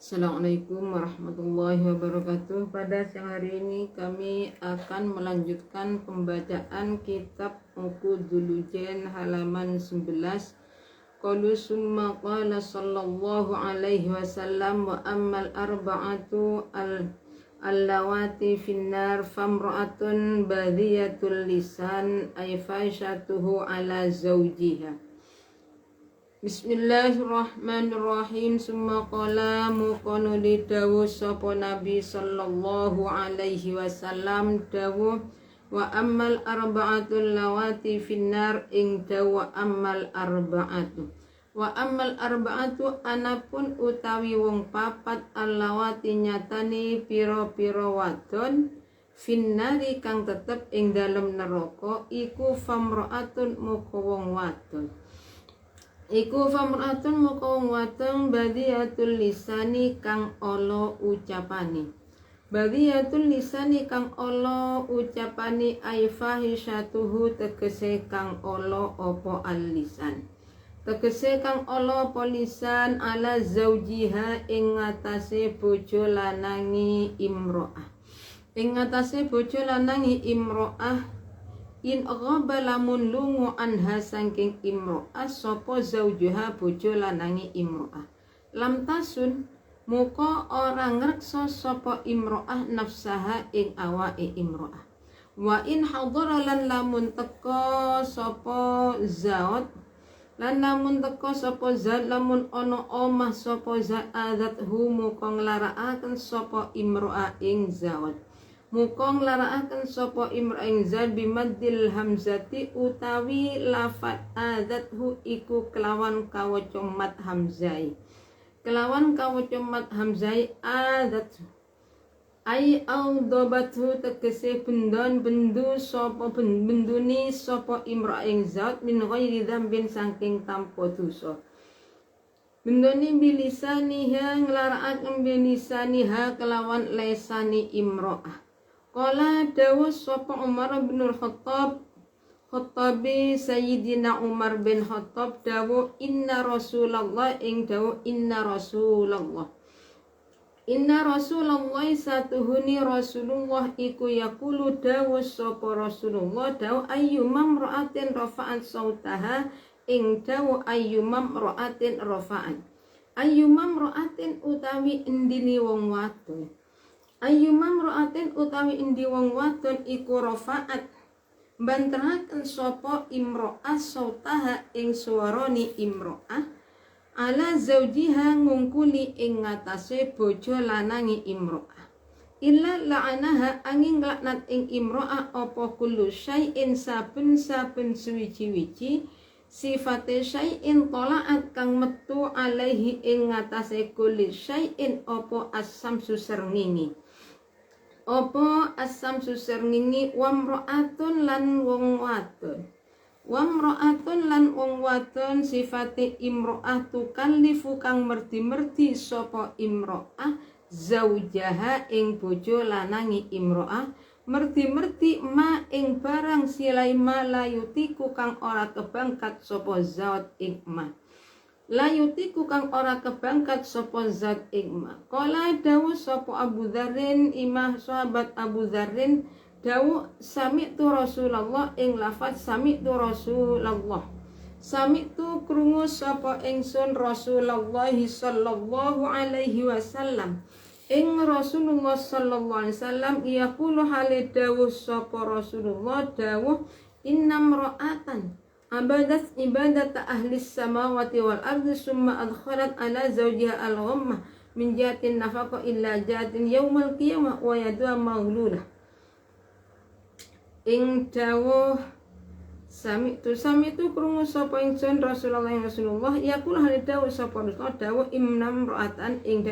Assalamualaikum warahmatullahi wabarakatuh. Pada siang hari ini kami akan melanjutkan pembacaan kitab Uqudul Jan halaman 11. Qalu summa qala sallallahu alaihi wasallam wa ammal arba'atu allawati finnar famra'atun badiyatul lisan ay faishatuhu ala zawjiha. Bismillahirrahmanirrahim. Summa qala muqanu lidawu sapa Nabi sallallahu alaihi wasallam dawu wa ammal arba'atul lawati finnar ing dawu ammal arba'atu wa ammal arba'atu anapun utawi wong papat allawati nyatani piro-piro wadon finnari kang tetep ing dalem neraka iku famra'atun muka wong wadon iku famratun moko wong wadon badiyatul lisani kang ala ucapane. Badiyatul lisani kang ala ucapane ay fahisyatuhu tegese kang ala apa al-lisan. Tegese kang ala apa lisan ala zaujiha ing ngatasé bojo lanangi imro'ah. Ing ngatasé bojo lanangi imro'ah in ghaba lamun lungu anha saking imro'ah sapa zaujuha bojo lanangi imro'ah lam tasun muka ora ngreksa sapa imro'ah nafsaha ing awake imro'ah wa in hadara lan lamun teka sapa zaud lan lamun teka sapa zat lamun ana omah sapa zaadathu muka nglarakaken sapa imro'ah ing zaud muka nglarakaken sapa imra'ing zat bimaddil hamzati utawi lafat adathu iku kelawan kawaca mat hamzai adathu ai audobathu tegese bendu sapa benduni sapa imra'ing zat min ghairi dzambin saking tanpa dosa benduni bilisaniha nglarakaken bilisaniha kelawan lesani imra'ah. Qala dawu sapa Umar bin Khattabi Sayyidina Umar bin Khattab dawu inna Rasulullah ing dawu inna Rasulullah satuhuni Rasulullah iku yaqulu dawu sapa Rasulullah dawu ayyumam ra'atin rafa'at sautaha ing dawu ayyumam ra'atin rafa'at ayyumam ra'atin utawi endini wong wadon ayyumam ra'atin utawi endi wong wadon iku rafa'at banteraken sapa imro'ah sautaha ing swarane imro'ah ala zaujiha ngungkuli ing ngatasé bojo lanangi imro'ah illa la'anaha angin laknat ing imro'ah apa kullu syai'in saben-saben suwiji-wiji sifate syai'in tola'at kang metu alaihi ing ngatasé kulli syai'in apa as-samsu srengenge apa as-samsu srengenge wamra'atun lan wong wadon sifate imro'ah tukallifu kang merdi-merdi sapa imro'ah zaujaha ing bojo lanangi imro'ah merdi-merdi ma ing barang silaima layutiku kang ora kebangkat sapa zat ing ma layutiku kang ora kebangkat sapa zat ing ma qala dawu sapa Abu Dzarrin imah sahabat Abu Dzarrin dawu sami'tu Rasulullah ing lafaz sami'tu Rasulullah sami'tu krungu sapa ingsun Rasulullah sallallahu alaihi wasallam ing Rasulullah sallallahu alaihi wasallam yaqulu hale dawuh sapa Rasulullah dawuh innam ra'atan abadat ibadat ahli samawati wal ardi summa adkhalat ala zawjiha al-ghammah min jatin nafaqa illa jatin yaumal qiyamah wa yadu maghlulah ing dawuh sami'tu krungu sapa ingsun Rasulullah yaqulu hale dawuh sapa Rasulullah dawuh innam ra'atan ing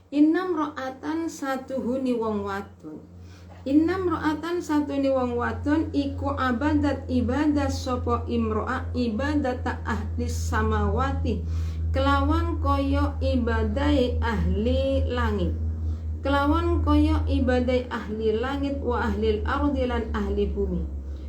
innam ra'atan satuhuni wong wadon innam ra'atan satuhuni wong wadon iku abadat ibadah sapa imro'ah ibadat ahli samawati kelawan kaya ibadai ahli langit wa ahli ardi lan ahli bumi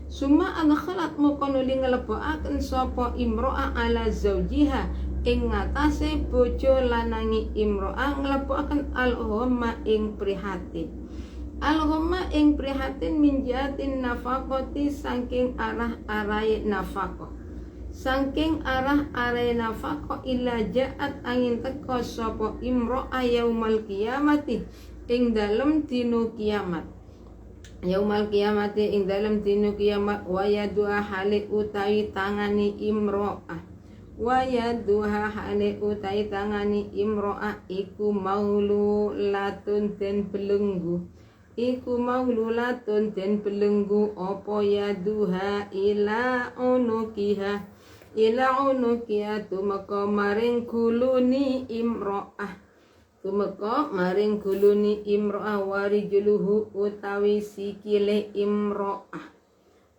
summa adkhalat muqanuli nglebokaken sapa imro'ah ala zaujiha ing ngatasé bojo lanangi imro'ah nglebokaken al-ghamma ing prihatin. Al-ghamma ing prihatin minjatin nafaqati saking arah-arahe nafaqah. Saking arah-arahe nafaqah ila ja'at angin teka sapa imro'ah yaumal qiyamati ing dalem dina kiamat. Yaumal qiyamati ing dalem dina kiamat wa yaduha hale utawi tangani imro'ah. Wa yaduha hale utawi tangani imro'ah iku maululatun den belenggu. Iku maululatun den belenggu apa yaduha ila unukiha. Ila unukiha tumeka maring guluni imro'ah. Tumeka maring guluni imro'ah warijuluhu utawi sikile imro'ah.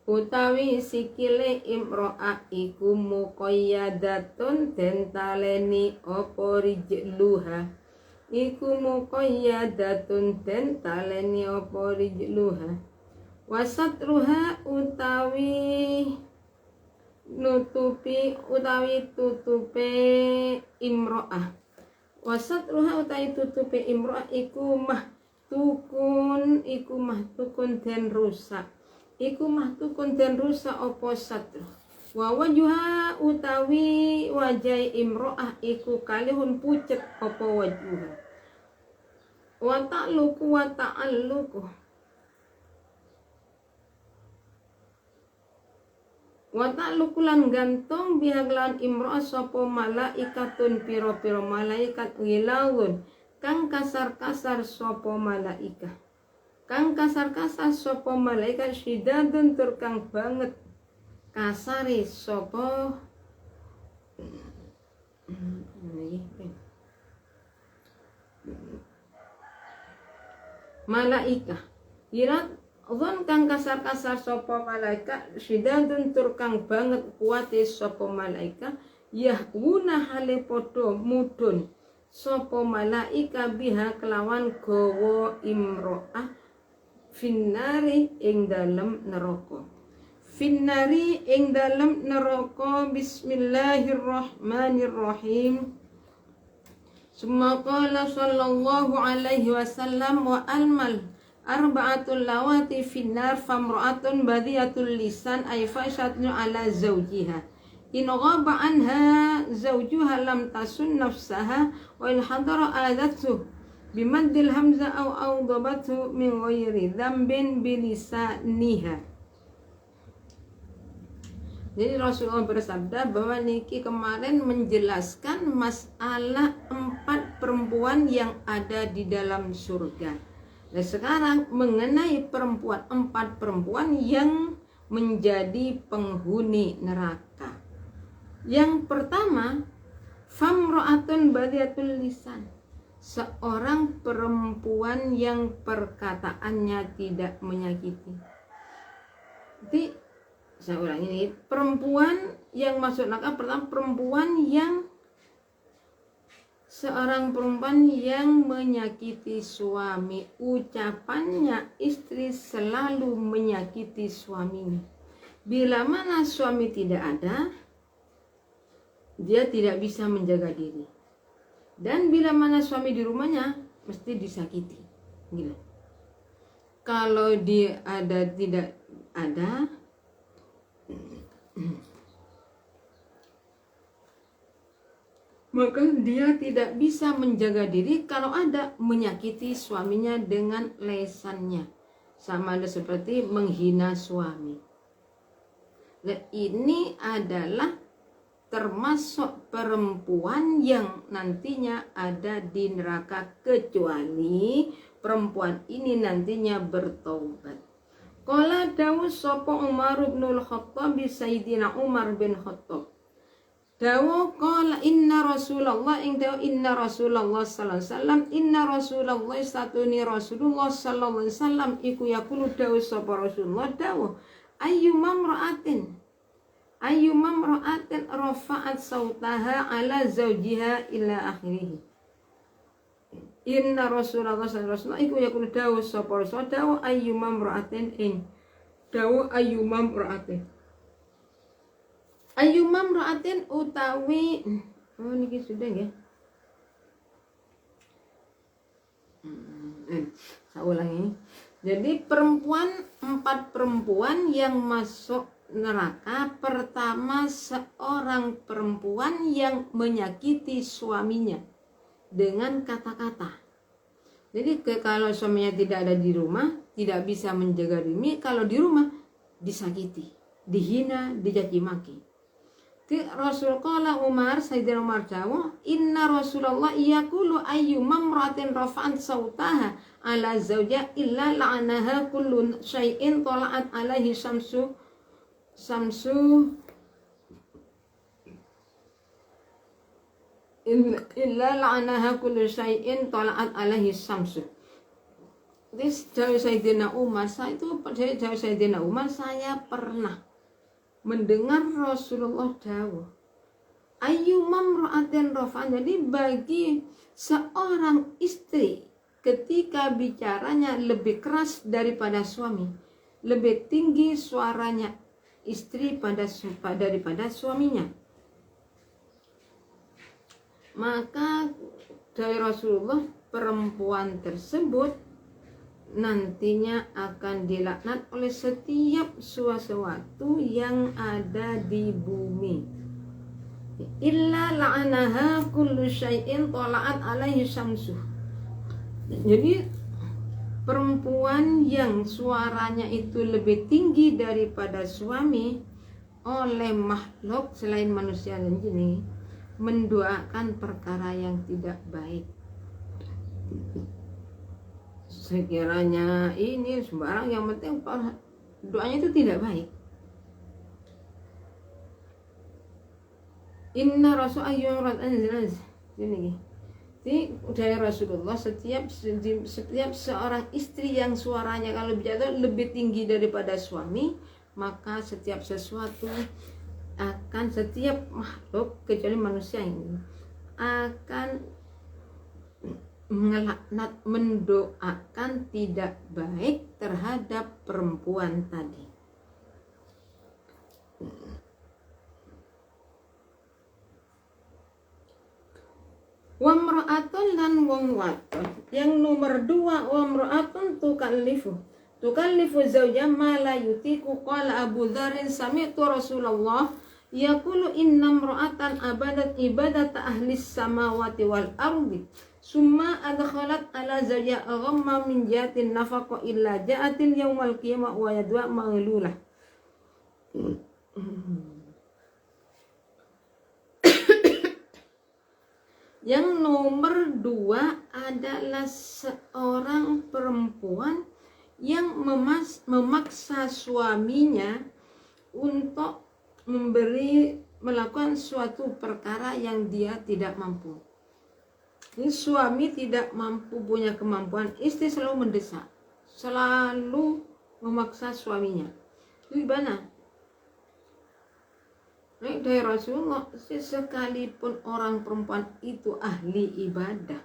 Utawi sikile imro'ah iku muqayyadatun den taleni apa rijluha. Iku muqayyadatun den taleni apa rijluha. Wasatruha utawi nutupi utawi tutupe imro'ah. Wasatruha utawi tutupe imro'ah iku mahtukun den rusak. Iku mahtukun den rusak apa satru. Wa wajuha utawi wajah imro'ah iku kalihun pucet apa wajuha. Wa ta'luku wa ta'alluku. Wa ta'luku lan gantung bihaglan imro'ah sapa malaikatun pira-pira malaikat ngilawun kang kasar-kasar sapa malaikat. Kang kasar-kasar sapa malaikat syidadun tur kang banget kasare sapa malaikat. Irat zon kang kasar-kasar sapa malaikat syidadun tur kang banget kuate sapa malaikat yahuna hale padha mudhun sapa malaikat biha kelawan gawa imro'ah finnari ing dalem neraka. Finnari ing dalem neraka. Bismillahirrahmanirrahim. Summa qala sallallahu alaihi wasallam wa almal arba'atul lawati finnar famra'atun badiyatul lisan ay fashatnu ala zawjiha in ghaba anha zawjuha lam tasun nafsaha wa in hadara adathu bimaddil hamza au awdabathu min ghairi dzambin bilisaniha. Jadi Rasulullah bersabda bahwa niki kemarin menjelaskan masalah 4 perempuan yang ada di dalam surga. Nah sekarang mengenai 4 perempuan yang menjadi penghuni neraka. Yang pertama, famra'atun badiyatul lisan. Seorang perempuan yang perkataannya tidak menyakiti. Jadi saya ulangi ini, perempuan yang masuk neraka pertama seorang perempuan yang menyakiti suami. Ucapannya istri selalu menyakiti suaminya. Bila mana suami tidak ada, dia tidak bisa menjaga diri. Dan bila mana suami di rumahnya mesti disakiti. Gitu. Kalau dia ada tidak ada, maka dia tidak bisa menjaga diri. Kalau ada, menyakiti suaminya dengan lesannya, sama ada seperti menghina suami. Dan ini adalah termasuk perempuan yang nantinya ada di neraka, kecuali perempuan ini nantinya bertaubat. Qala dawu sapa Umar bin Khattab Sayyidina Umar bin Khattab. Dawu qala inna Rasulullah sallallahu alaihi wasallam inna Rasulullah satuni Rasulullah sallallahu alaihi wasallam iku yaqulu dawu sapa Rasulullah dawu ayyumam ra'atin rafa'at sautaha ala zawjiha ila akhirih. Inna Rasulullah sallallahu alaihi wasallam iku yaqulu dawu sapa Rasul dawu ayyumam ra'atin ing dawu ayyumam ra'atin utawi Oh niki sudah ya. Saya ulangi. Jadi 4 perempuan yang masuk neraka. Pertama, seorang perempuan yang menyakiti suaminya dengan kata-kata. Jadi kalau suaminya tidak ada di rumah, tidak bisa menjaga diri. Kalau di rumah disakiti, dihina, dicaci maki. Rasul qala Umar, Sayyidina Umar jawab, inna Rasulullah yaqulu ayyumam imra'atin rafa'at sautaha ala zawja illa la'anaha kullu syai'in tala'at alaihi samsu illa la'anaha kullu syai'in tala'at alaihi samsu. Jadi jauh Sayyidina Umar, saya pernah mendengar Rasulullah dawuh ayyumam ra'atin rafa'an. Jadi bagi seorang istri ketika bicaranya lebih keras daripada suami, lebih tinggi suaranya istri daripada suaminya, maka dari Rasulullah perempuan tersebut nantinya akan dilaknat oleh setiap sesuatu yang ada di bumi. Illa la'anaha kullu syai'in tala'at alaihi syamsuh. Jadi perempuan yang suaranya itu lebih tinggi daripada suami oleh makhluk selain manusia dan jin mendoakan perkara yang tidak baik. Sekiranya ini sembarang, yang penting doanya itu tidak baik. Inna rasul ayyurat anzilaz. Ini dari Rasulullah, setiap seorang istri yang suaranya kalau bicara lebih tinggi daripada suami, maka setiap sesuatu akan, setiap makhluk kecuali manusia ini akan melaknat, mendoakan tidak baik terhadap perempuan tadi. Wa mra'atun lan wong wadon. Yang nomor 2, wa mra'atun tukallifu zawja ma la yutiku. Qala Abu Dzar sami'tu Rasulullah yaqulu inna mra'atan abadat ibadata ahlis samawati wal ardi summa adkhalat ala zawja ghamma min jatin nafaqa illa ja'atil yaumal qiyamah wa yadwa maghlulah. Yang nomor 2 adalah seorang perempuan yang memaksa suaminya untuk melakukan suatu perkara yang dia tidak mampu. Ini suami tidak mampu, punya kemampuan, istri selalu mendesak, selalu memaksa suaminya. Itu gimana? Dari Rasulullah, sekalipun orang perempuan itu ahli ibadah,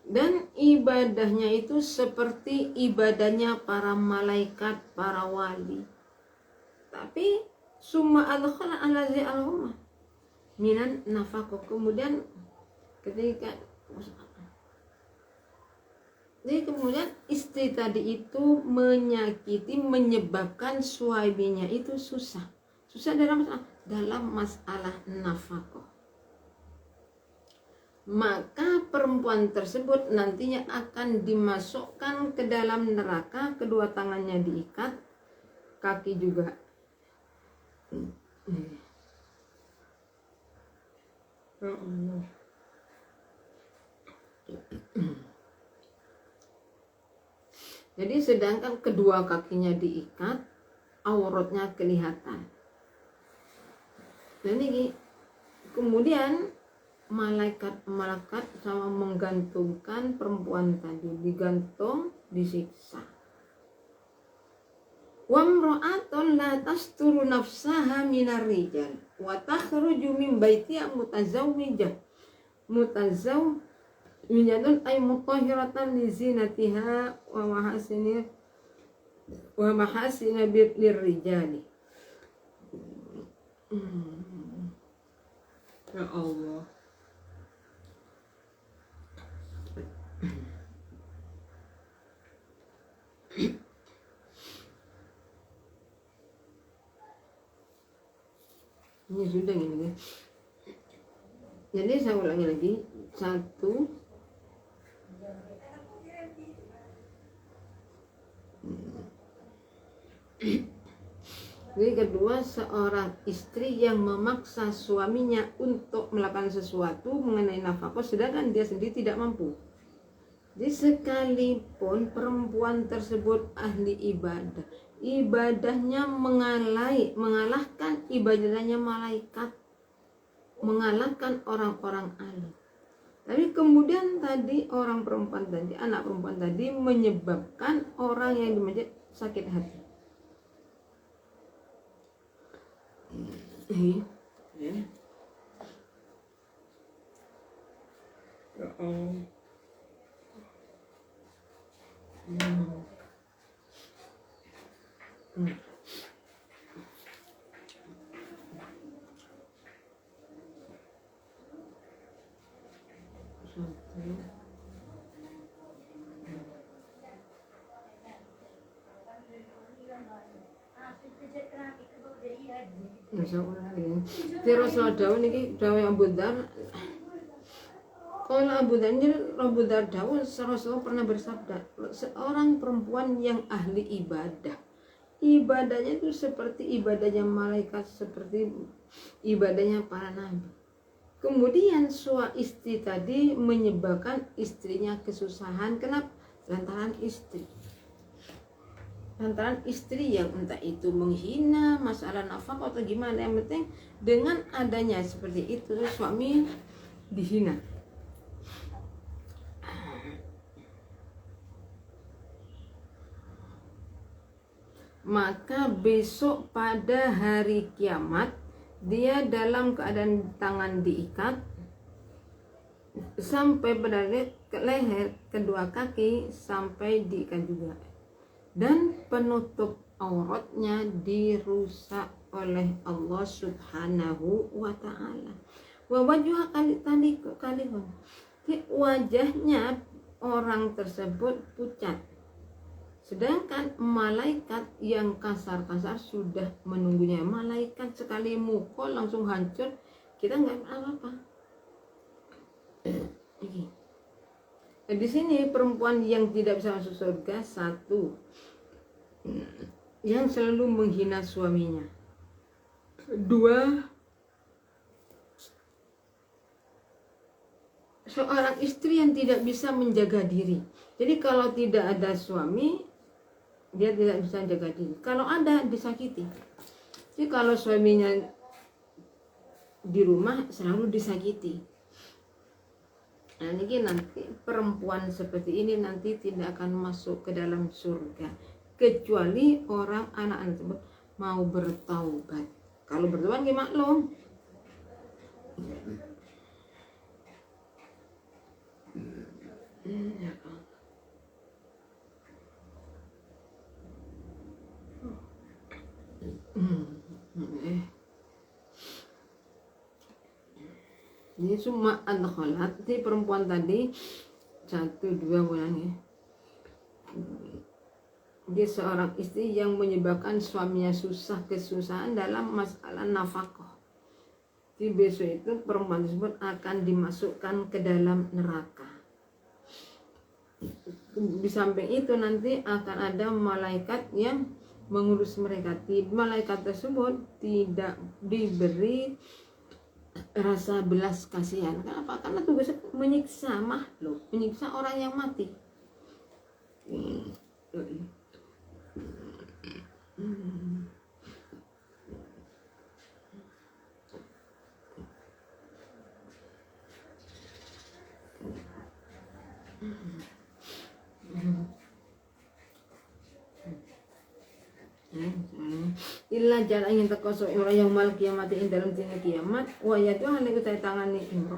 dan ibadahnya itu seperti ibadahnya para malaikat, para wali, tapi summa adkhala allazi al-huma minan nafaqah. Kemudian kemudian istri tadi itu menyakiti, menyebabkan suaminya itu susah dalam masalah nafaqah. Maka perempuan tersebut nantinya akan dimasukkan ke dalam neraka, kedua tangannya diikat, kaki juga jadi sedangkan kedua kakinya diikat, auratnya kelihatan. Dan ini kemudian malaikat sama menggantungkan perempuan tadi, digantung, disiksa. Wa imra'atun la tasturu nafsaha minar rijal wa takhruju min baitiha Minyatun ay mutahhiratan li zinatiha wa mahasina lirrijali. Ya Allah. Ini sudah ini. Jadi saya ulangi lagi. 1. Jadi kedua, seorang istri yang memaksa suaminya untuk melakukan sesuatu mengenai nafkah sedangkan dia sendiri tidak mampu. Jadi sekalipun perempuan tersebut ahli ibadah, ibadahnya mengalahkan ibadahnya malaikat, mengalahkan orang-orang alim. Tapi kemudian tadi anak perempuan tadi menyebabkan orang yang dimaksud sakit hati. Ya. Ya Allah. Rasulullah dawuh niki dawuh Abu Dzar. Kalau Abu Dzar dawuh Rasulullah pernah bersabda, seorang perempuan yang ahli ibadah, ibadahnya itu seperti ibadahnya malaikat, seperti ibadahnya para nabi. Kemudian suami istri tadi menyebabkan istrinya kesusahan. Kenapa? Lantaran istri yang entah itu menghina masalah nafkah atau gimana, yang penting dengan adanya seperti itu suami dihina. Maka besok pada hari kiamat dia dalam keadaan tangan diikat sampai pada leher, kedua kaki sampai diikat juga, dan penutup auratnya dirusak oleh Allah Subhanahu wa ta'ala. Wa wajah kalihun, wajahnya orang tersebut pucat, sedangkan malaikat yang kasar-kasar sudah menunggunya. Malaikat sekali mukul langsung hancur, kita nggak apa-apa. Di sini perempuan yang tidak bisa masuk surga, 1, yang selalu menghina suaminya. 2, seorang istri yang tidak bisa menjaga diri. Jadi kalau tidak ada suami, dia tidak bisa jaga diri. Kalau ada, disakiti. Jadi kalau suaminya di rumah selalu disakiti. Nah, ini nanti perempuan seperti ini nanti tidak akan masuk ke dalam surga kecuali orang anak tersebut mau bertaubat. Kalau bertaubat gimana maklum. Ini cuma adkhalat, si perempuan tadi 1-2 bulan ya. Dia seorang istri yang menyebabkan suaminya kesusahan dalam masalah nafkah. Di besok itu perempuan tersebut akan dimasukkan ke dalam neraka. Di samping itu nanti akan ada malaikat yang mengurus mereka. Malaikat tersebut tidak diberi rasa belas kasihan. Kenapa? Karena tugasnya menyiksa makhluk, menyiksa orang yang mati. Illa jalan ingin teko so imro yang mal kiamat ing dalam dina kiamat wa yatu hale utai tangani imro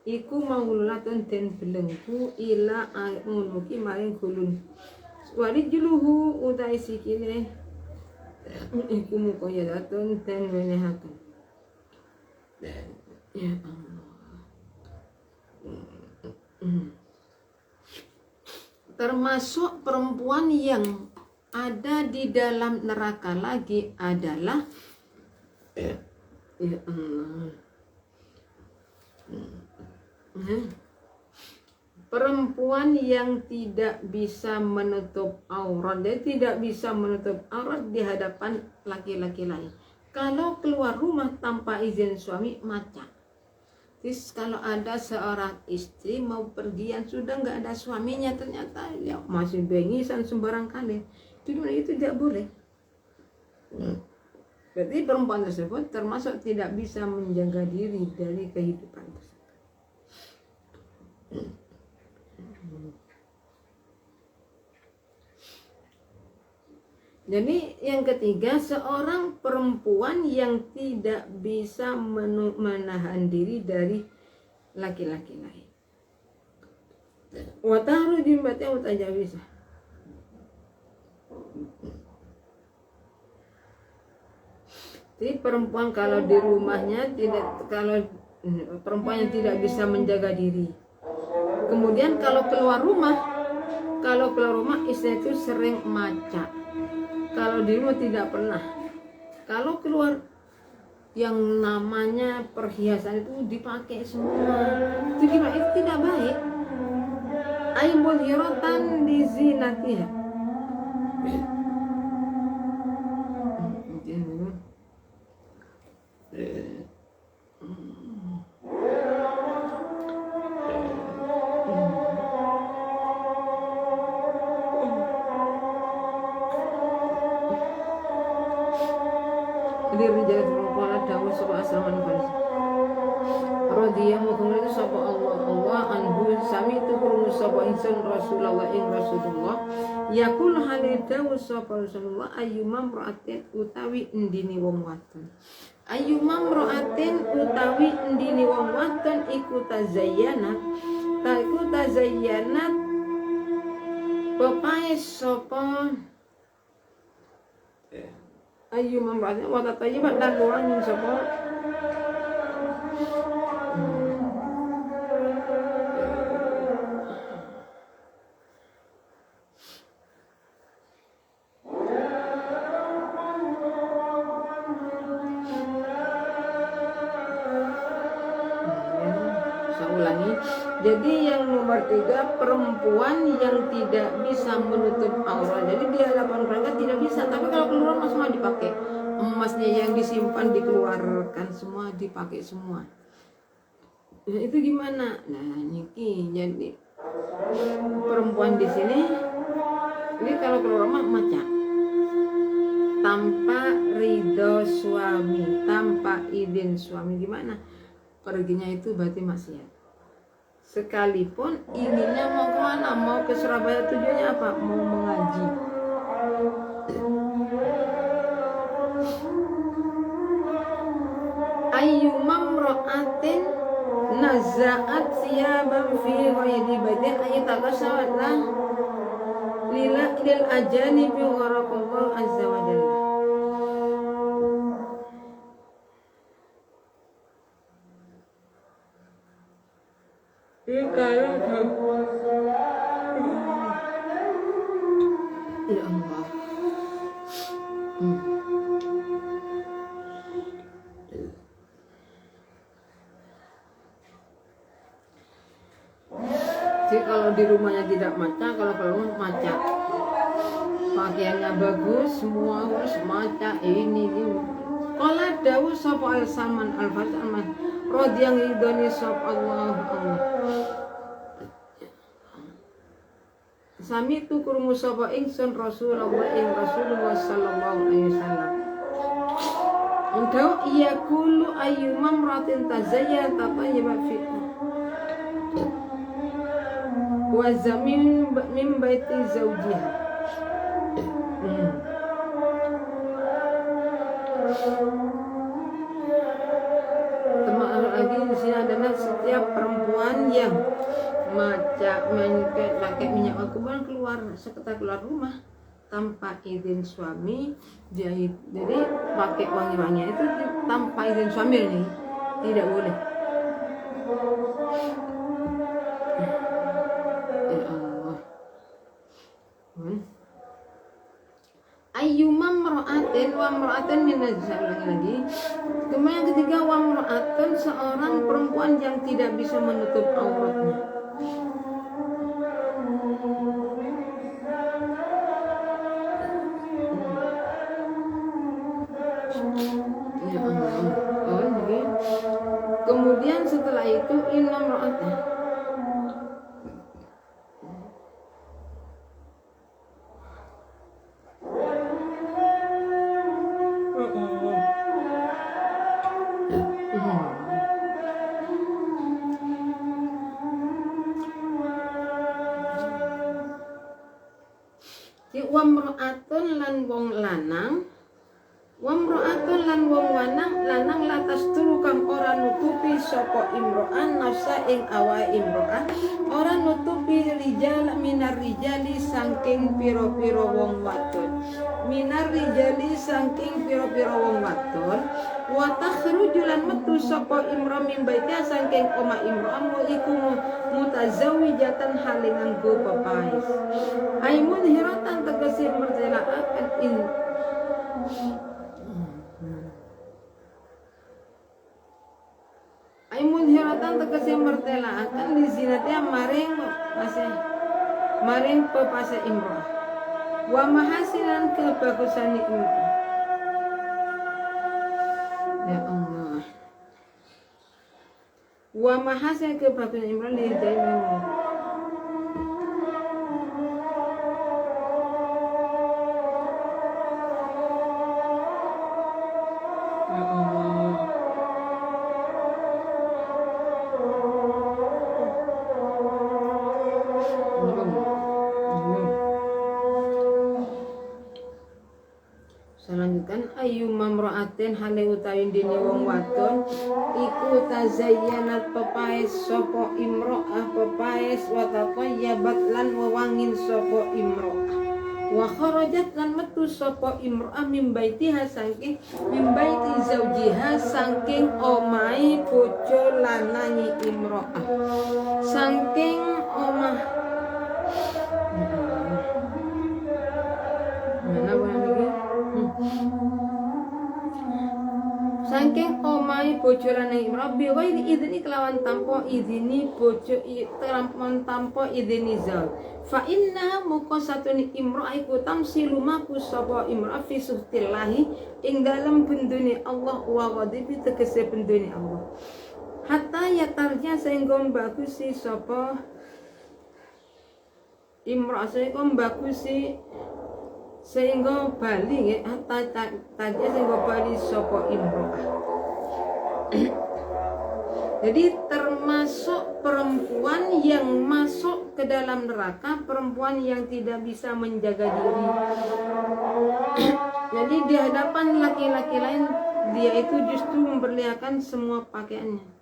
iku maululatun den belenggu ila ngunuki maring gulun wali juluhu utai sikile iku mukoyadatun den wenehaken ya Allah. Termasuk perempuan yang ada di dalam neraka lagi adalah ya Allah. Perempuan yang tidak bisa menutup aurat, dia tidak bisa menutup aurat di hadapan laki-laki lain. Kalau keluar rumah tanpa izin suami, maca. Terus kalau ada seorang istri mau pergi yang sudah nggak ada suaminya, ternyata ya masih bengisan sembarang kali, itu tidak boleh. Berarti perempuan tersebut termasuk tidak bisa menjaga diri dari kehidupan tersebut. Jadi yang ketiga, seorang perempuan yang tidak bisa menahan diri dari laki-laki lain. Wa tahruju batya mutajawizah. Jadi perempuan kalau di rumahnya kalau perempuan yang tidak bisa menjaga diri. Kemudian kalau keluar rumah istri itu sering maca. Kalau di rumah tidak pernah. Kalau keluar yang namanya perhiasan itu dipakai semua. Itu gimana? Itu tidak baik. Aibul hiratan di zinatiha. Dirijal qala dawu sapa asaman faris radhiyallahu anhu sapa Allah anhu sami tu krungu sapa insun Rasulullah yaqul halidawu sapa Rasulullah ayyuma mra'atin utawi endine wong wadon iku tazayyanat pepae sapa ayu mamra'atin wa tatayyibat dan orang yang sapa saya ulangi. Jadi yang nomor 3, perempuan yang tidak bisa menutup aurat. Jadi di hadapan mereka tidak bisa, tapi kalau keluar semua dipakai. Emasnya yang disimpan dikeluarkan semua, dipakai semua. Nah, itu gimana? Nah, niki jadi perempuan di sini ini kalau keluar rumah maca. Tanpa ridho suami, tanpa izin suami, gimana? Perginya itu berarti maksiat. Sekalipun ininya mau kemana, mau ke Surabaya, tujuannya apa? Mau mengaji. Ayyumam ro'atin naza'at siyaban fi ghairi baiti ayataghashawatlah lil ajanibi warakallahu azza wa jalla. Ya Allah. Jadi kalau di rumahnya tidak maca, kalau keluar maca. Pakaiannya bagus, semua harus maca ini. Qala dawu sapa al-Salman al-Farsi radhiyang ridhani sapa Allah. Sami tu krungu sapa ingsun Rasulullah sallallahu alaihi wasallam. Engkau yaqulu ayyumam ratin tazayyat tayyib fi wa zamin min baiti zawjiha. Termasuk lagi di sini adalah setiap perempuan kemudian sekitar keluar rumah tanpa izin suami, jadi pakai wangi-wangian itu tanpa izin suami nih, tidak boleh. Ya Allah. Ayyuma mra'atin wa mra'atin min lagi. Kemudian yang ketiga wa mra'atun, seorang perempuan yang tidak bisa menutup auratnya. Ya Allah. Oh, jadi kemudian setelah itu inna mra'atah. Wa mra'atun lan wong lanang, wa mra'atun lan wong lanang latas turu kang ora nutupi sapa imro'an nafsa ing awa imro'ah, ora nutupi rijal minar rijali saking pira-pira wong wadon, minar rijali saking pira-pira wong wadon, wa takhruju lan metu sapa imra min baitiha saking omah imro'ah mu iku mutazawwijatan halingan go pepais. Aimun hiratan tegese mertelaaken in Aimun hiratan tegese mertelaaken li zinatia maring pepase imro'ah. Wa mahasinan kebagusan imro'ah. Ya Allah. Wa mahasin kebagusan imro'ah li zinatia. Selanjutkan ayyuma mra'atin hale utawi dene wong wadon iku tazayyanat pepaes sapa imro'ah pepaes wa tatayyabat lan wewangin sapa imro'ah wa kharajat lan metu sapa imro'ah min baitiha saking min baiti zaujiha saking omahe bojo lanange imro'ah saking omah saking omahe bojo lanang imro'ah bi ghairi idzini kelawan tanpa izini bojo tanpa izini zauj fa inna muka satune imro'ah iku tamsilu maku sapa imro'ah fi suhtillahi ing dalem bendune Allah wa ghadibi tegese bendune Allah hatta yatarnya sehingga bagusi sapa imro'ah sehingga bali nggih hatta tadi sehingga bali sapa imro'ah. Jadi termasuk perempuan yang masuk ke dalam neraka, perempuan yang tidak bisa menjaga diri. Jadi di hadapan laki-laki lain dia itu justru memperlihatkan semua pakaiannya.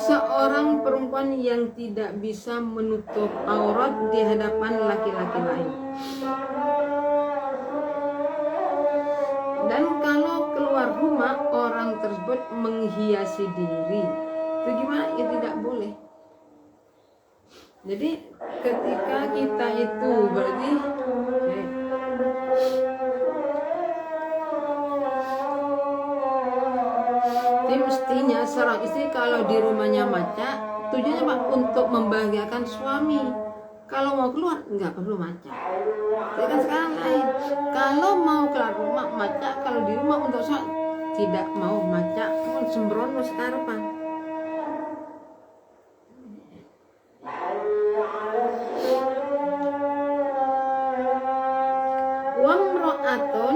Seorang perempuan yang tidak bisa menutup aurat di hadapan laki-laki lain. Dan kalau keluar rumah orang tersebut menghiasi diri, itu gimana? Ya tidak boleh. Jadi ketika kita itu berarti mestinya seorang istri kalau di rumahnya maca tujuannya Pak untuk membahagiakan suami, Kalau mau keluar nggak perlu maca. Tapi kan sekarang lain. Kalau mau keluar rumah maca, kalau di rumah untuk sholat tidak mau maca, pun sembrono sekarepan. Wamro'atun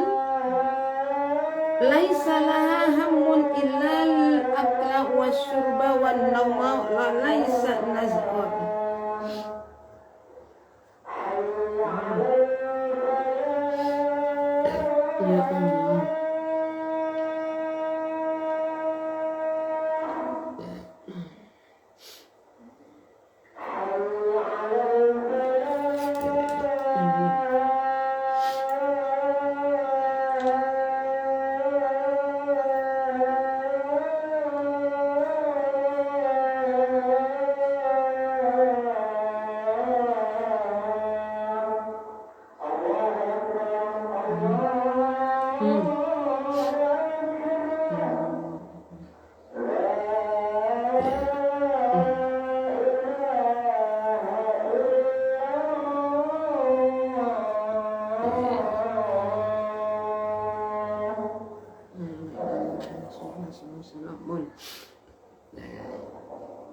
laisa laha hammun illa al-akla wasyurba wan nawma la laisa naz'at. Ya Allah.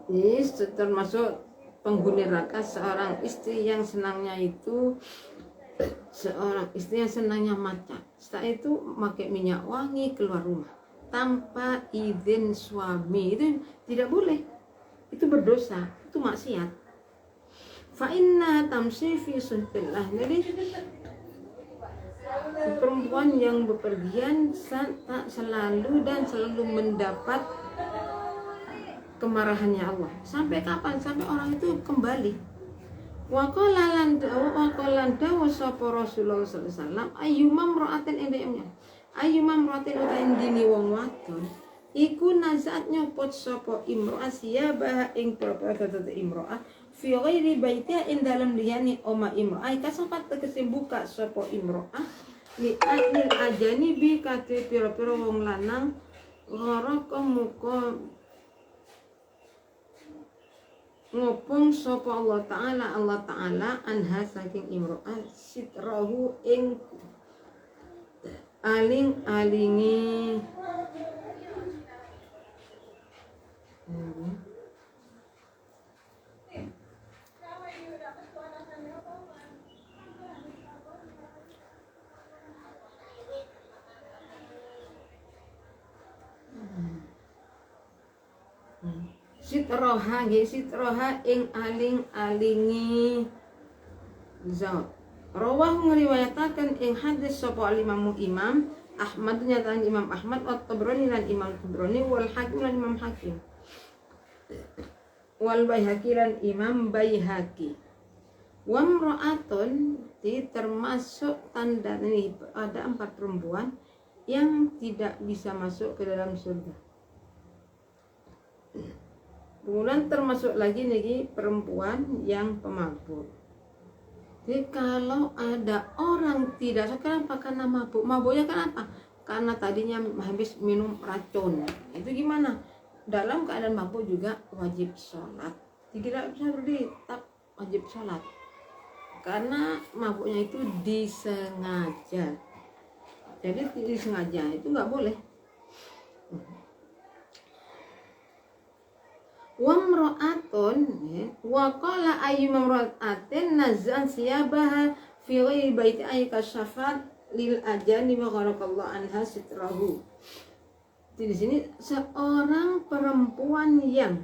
Ini termasuk penghuni neraka seorang istri yang senangnya itu maca. Setelah itu pakai minyak wangi keluar rumah tanpa izin suami, itu tidak boleh. Itu berdosa, itu maksiat. Fa inna tamsi fi sunnatillah. Jadi perempuan yang bepergian tak selalu mendapat kemarahannya Allah. Sampai kapan? Sampai orang itu kembali. Wa qala lan dawu sapa Rasulullah sallallahu alaihi wasallam ayyumam ra'atin indayamnya. Ayyumam ra'atin utain dini wong wadon iku nazat nyopot sapa imro'ah siyabah ing propaganda imro'ah fi ghairi baitiha ing dalem liyane oma imro'ah kasempat tegese buka sapa imro'ah li anil ajani bi kate pira-pira wong lanang ora muka ngopong sapa Allah Ta'ala anha saking imro'ah sitrahu ing aling-alingi sitroha ing aling-alingi zat. Rawah ngriwayataken ing hadis sapa Imam Ahmad nyatan Imam Ahmad wa Tabrani lan Imam Tabrani wal Hakim lan Imam Hakim wal Baihaqi lan Imam Baihaqi. Wa mra'atun termasuk tanda ini ada 4 perempuan yang tidak bisa masuk ke dalam surga. Kemudian termasuk lagi perempuan yang pemabuk. Jadi kalau ada orang tidak suka, kenapa? Karena mabuk. Mabuknya kenapa? Karena tadinya habis minum racun. Itu gimana? Dalam keadaan mabuk juga wajib sholat. Tidak bisa berdiri, tetap wajib sholat. Karena mabuknya itu disengaja. Jadi disengaja itu nggak boleh. Wa mra'atun wa qala ayyuma mra'atin nazan siyabaha fi ghairi baiti ay kasyafat lil ajani wa gharakallahu anha sitrahu. Di sini seorang perempuan yang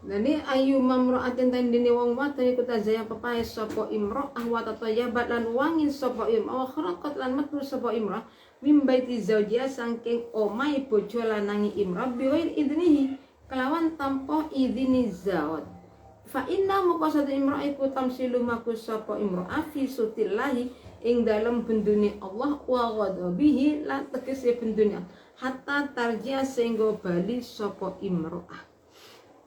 Jadi ayu mamra'atin tandine wong wadon iku tazaya pepae sapa imra'ah wa tatayabat lan wangin sapa imra'ah wa kharaqat lan metu sapa imra'ah mim baiti zaujiha saking omahe bojo lanangi imra'ah bi ghairi idnihi kelawan tanpa idini zawj. Fa inna muqasad imra'ah iku tamsilu maku sapa imra'ah fi sutillahi ing dalem bendune Allah wa ghadabihi lan tegese bendune hatta tarji'a sehingga bali sapa imra'ah.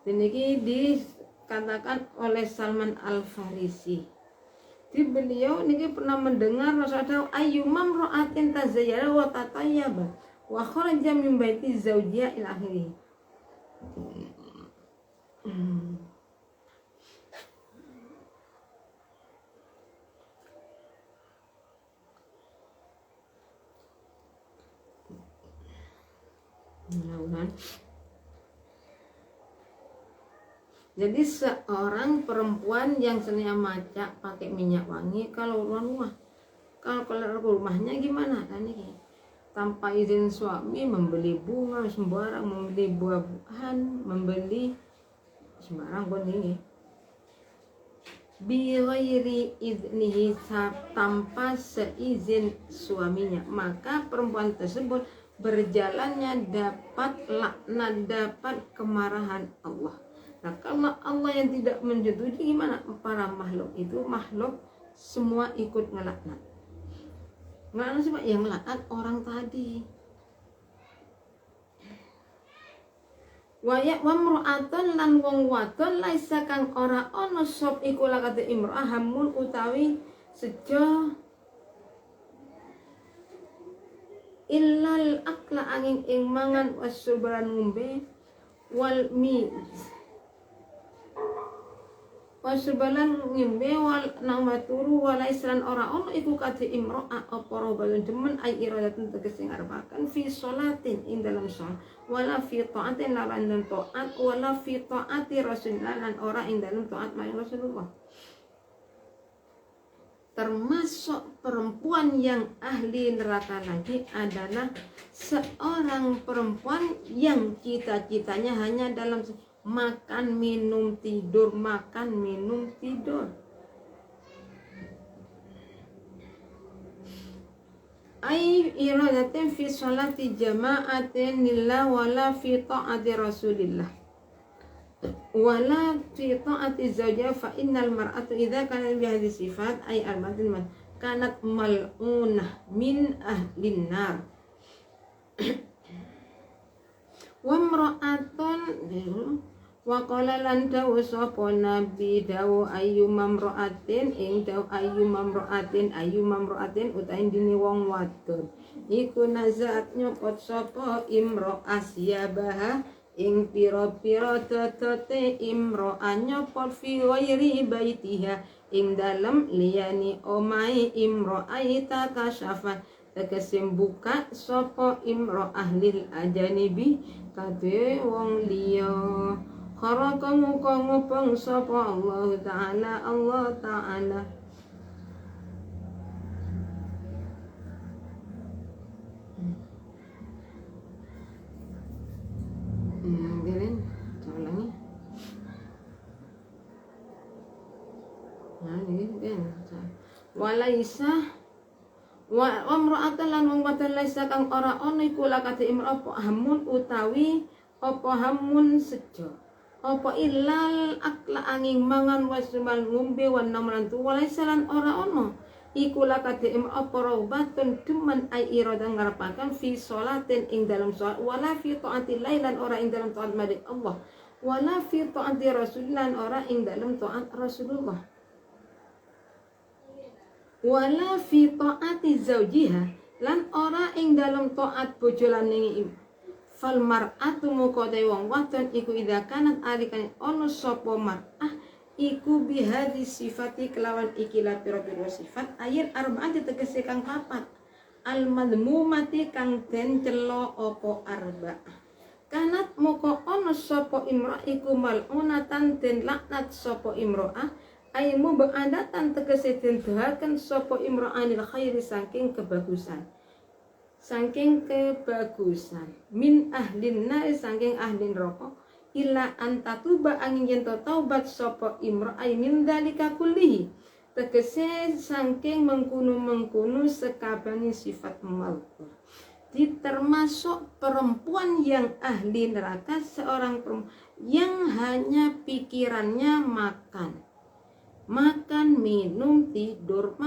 Ini dikatakan oleh Salman Al-Farisi. Di beliau niki pernah mendengar Rasulullah ayyumam ra'atin tazayyara wa tatayyaba wa kharaja min baiti zawjiha ila akhirih. Jadi seorang perempuan yang senang macak pakai minyak wangi kalau keluar rumahnya gimana kan ini? Tanpa izin suami membeli bunga sembarang, membeli buah-buahan, membeli sembarang pun ini. Bi ghairi idnihi, tanpa seizin suaminya, maka perempuan tersebut berjalannya dapat laknat, dapat kemarahan Allah. Nah, kalau Allah yang tidak menyetujui gimana? Para makhluk itu makhluk semua ikut ngelaknat. Ngelaknat siapa? Yang ngelaknat orang tadi. Wa mru'atun lan wong wadon laisa kang ora ana sop iku lakate imra'ah hamun utawi sejo illal akla angin ing mangan wasurbaran ngombe wal wasurbalan ngombe wal namaturu walaislan ora ono iku kate imro'ah apa robalun demen ay iradatun tegese ngarepaken fi sholatin ing dalam sholat wala fi ta'atin lan dalam ta'at wala fi ta'ati rasulillah lan ora ing dalam ta'at marang Rasulullah. Termasuk perempuan yang ahli neraka lagi adalah seorang perempuan yang cita-citanya hanya dalam makan, minum, tidur, makan, minum, tidur. Ai iradatin fi sholati jama'atin lillah wala fi ta'ati rasulillah wala fi ta'ati zawja fa innal mar'atu idza kana bi hadhihi sifat ay al-batin kanat mal'unah min ahlin nar wa imra'atun wa qala lan dawu sapa nabi dawu ayyumam ra'atin ing dawu ayyumam ra'atin utahe dini wong wadon iku nazaat nyopot sapa imra'ah siyabaha ing pira-pira totote imro'ah nyopot fi ghairi baitiha ing dalem liyani omahe imro'ah takasyafa tegese buka sapa imro'ah lil ajanibi kadhe wong liya kharaka muka ngupeng sapa Allah Ta'ala Gini, ulangi. Nah, ini kan. Walaisa wa amra'atan lan wong wadon laisa kang ora ana iku lakate imra'ah apa hamun utawi apa hamun sejo. Apa ilal akla angin mangan wasumal ngombe wan namlan tu walaisa lan ora ana iku lakate imra'ah batun demen ai irada ngarepaken fi sholatin ing dalam salat wala fi taati lailan ora ing dalam taat marang Allah wala fi taati rasulillah ora ing dalam taat Rasulullah wala fi taati zaujiha lan ora ing dalam taat bojo lanang fal mar'atu muqadai wong wadon iku idza kanat alikan ono sapa mar'ah iku bihadi sifati kelawan ikilah pira-pira sifat ayat arba'ati tegese kang papat al madmumati kang den celo apa arba'ah kanat moko ono sapa imra'ah iku mal'unatan den laknat sapa imra'ah ay mubadatan tegese den doaken sapa imra'ah anil khairi saking kebagusan min ahlin nar saking ahlin neraka illa antatuba angin yen taubat sapa imra'ah min dalika kullihi tegese saking mengkono sekabani sifat malkur termasuk perempuan yang ahli neraka seorang perempuan yang hanya pikirannya makan minum tidur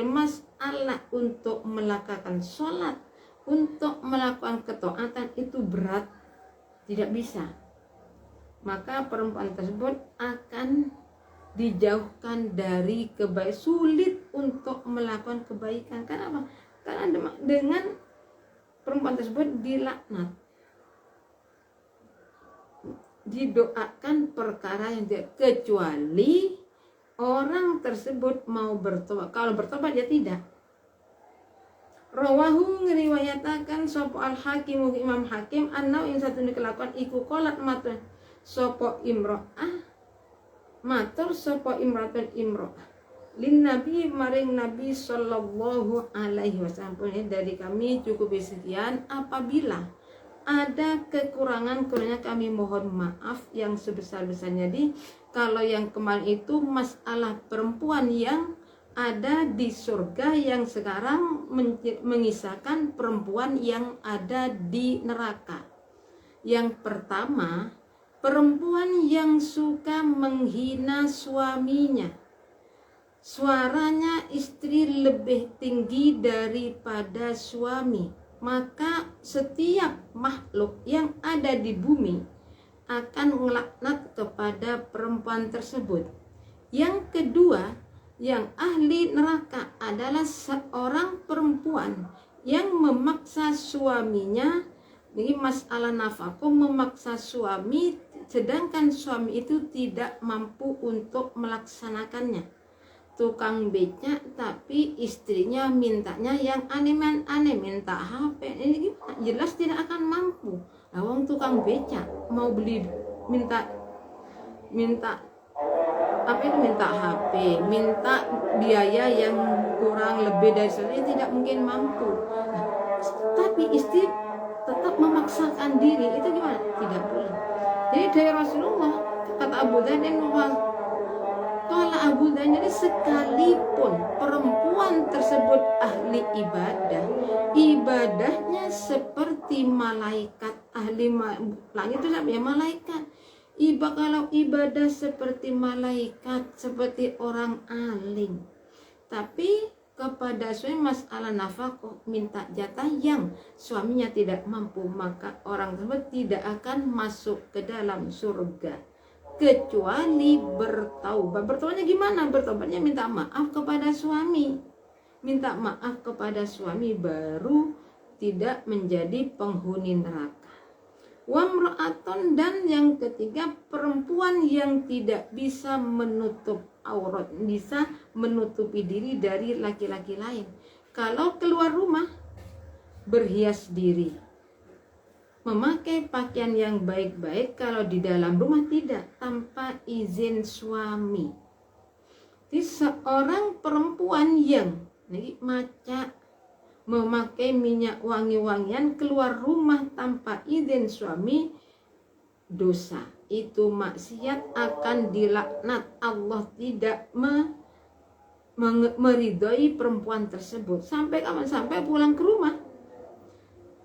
masalah untuk melakukan sholat untuk melakukan ketaatan itu berat, tidak bisa. Maka perempuan tersebut akan dijauhkan dari kebaikan, sulit untuk melakukan kebaikan. Kenapa? Karena dengan perempuan tersebut dilaknat, didoakan perkara yang tidak, kecuali orang tersebut mau bertobat. Kalau bertobat dia tidak. Rawahu ngeriwayatakan sapa al-Hakim Imam Hakim annau yang satu kelakuan iku qolat matur sapa imro'ah matur sapa imratun imro'ah lin nabi maring nabi sallallahu alaihi wasallam. Dari kami cukup sekian, apabila ada kekurangan kami mohon maaf yang sebesar-besarnya. Kalau yang kemarin itu masalah perempuan yang ada di surga, yang sekarang mengisahkan perempuan yang ada di neraka. Yang pertama, perempuan yang suka menghina suaminya, suaranya istri lebih tinggi daripada suami, maka setiap makhluk yang ada di bumi akan melaknat kepada perempuan tersebut. Yang kedua, yang ahli neraka adalah seorang perempuan yang memaksa suaminya. Jadi masalah nafkah, memaksa suami sedangkan suami itu tidak mampu untuk melaksanakannya. Tukang becak tapi istrinya mintanya yang aneh-aneh, minta HP, ini gimana? Jelas tidak akan mampu. Wong tukang becak mau beli minta apa itu, minta HP, minta biaya yang kurang lebih dari saya, tidak mungkin mampu. Tapi istri tetap memaksakan diri, itu gimana? Tidak boleh. Jadi dari Rasulullah, kata Abu Dhabi, kalau Abu Dhabi, jadi sekalipun perempuan tersebut ahli ibadah, ibadahnya seperti malaikat, ahli langit itu sampai malaikat. Kalau ibadah seperti malaikat, seperti orang alim, tapi kepada suami masalah nafkah minta jatah yang suaminya tidak mampu, maka orang tersebut tidak akan masuk ke dalam surga kecuali bertaubat. Bertobatnya gimana? Bertobatnya minta maaf kepada suami, minta maaf kepada suami, baru tidak menjadi penghuni neraka. Wamra'atun, dan yang ketiga perempuan yang tidak bisa menutup aurat, bisa menutupi diri dari laki-laki lain. Kalau keluar rumah berhias diri, memakai pakaian yang baik-baik, kalau di dalam rumah tidak, tanpa izin suami. Jadi seorang perempuan yang maca, memakai minyak wangi-wangian, keluar rumah tanpa izin suami, dosa. Itu maksiat, akan dilaknat. Allah tidak meridhoi perempuan tersebut. Sampai kapan? Sampai pulang ke rumah.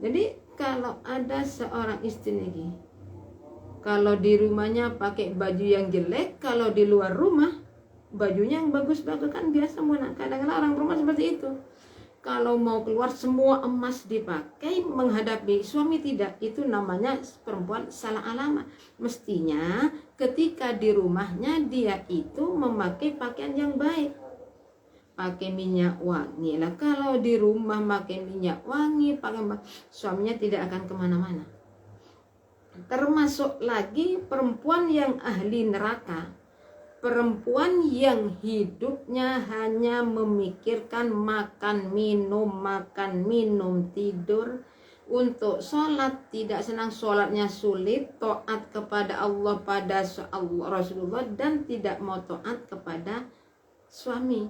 Jadi kalau ada seorang istri lagi, kalau di rumahnya pakai baju yang jelek, kalau di luar rumah bajunya yang bagus-bagus, kan biasa kadang-kadang orang rumah seperti itu. Kalau mau keluar semua emas dipakai, menghadapi suami tidak, itu namanya perempuan salah alamat. Mestinya ketika di rumahnya dia itu memakai pakaian yang baik, pakai minyak wangi lah. Kalau di rumah pakai minyak wangi, suaminya tidak akan kemana-mana. Termasuk lagi perempuan yang ahli neraka, perempuan yang hidupnya hanya memikirkan makan minum, tidur. Untuk sholat tidak senang, sholatnya sulit, taat kepada Allah, pada Rasulullah, dan tidak mau taat kepada suami.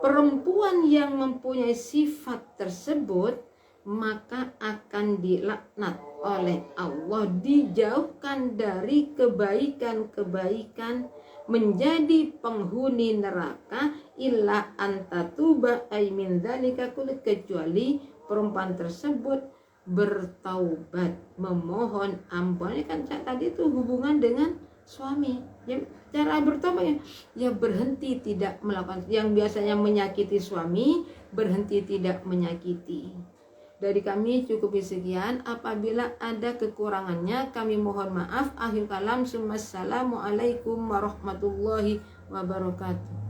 Perempuan yang mempunyai sifat tersebut maka akan dilaknat oleh Allah, dijauhkan dari kebaikan-kebaikan, menjadi penghuni neraka. Illa antatuba ay min dzalika kulli, kecuali perempuan tersebut bertaubat, memohon ampun. Ini kan tadi itu hubungan dengan suami. Ya, cara bertobat ya berhenti tidak melakukan yang biasanya menyakiti suami, berhenti tidak menyakiti. Dari kami cukup sekian. Apabila ada kekurangannya kami mohon maaf. Akhir kalam. Assalamualaikum warahmatullahi wabarakatuh.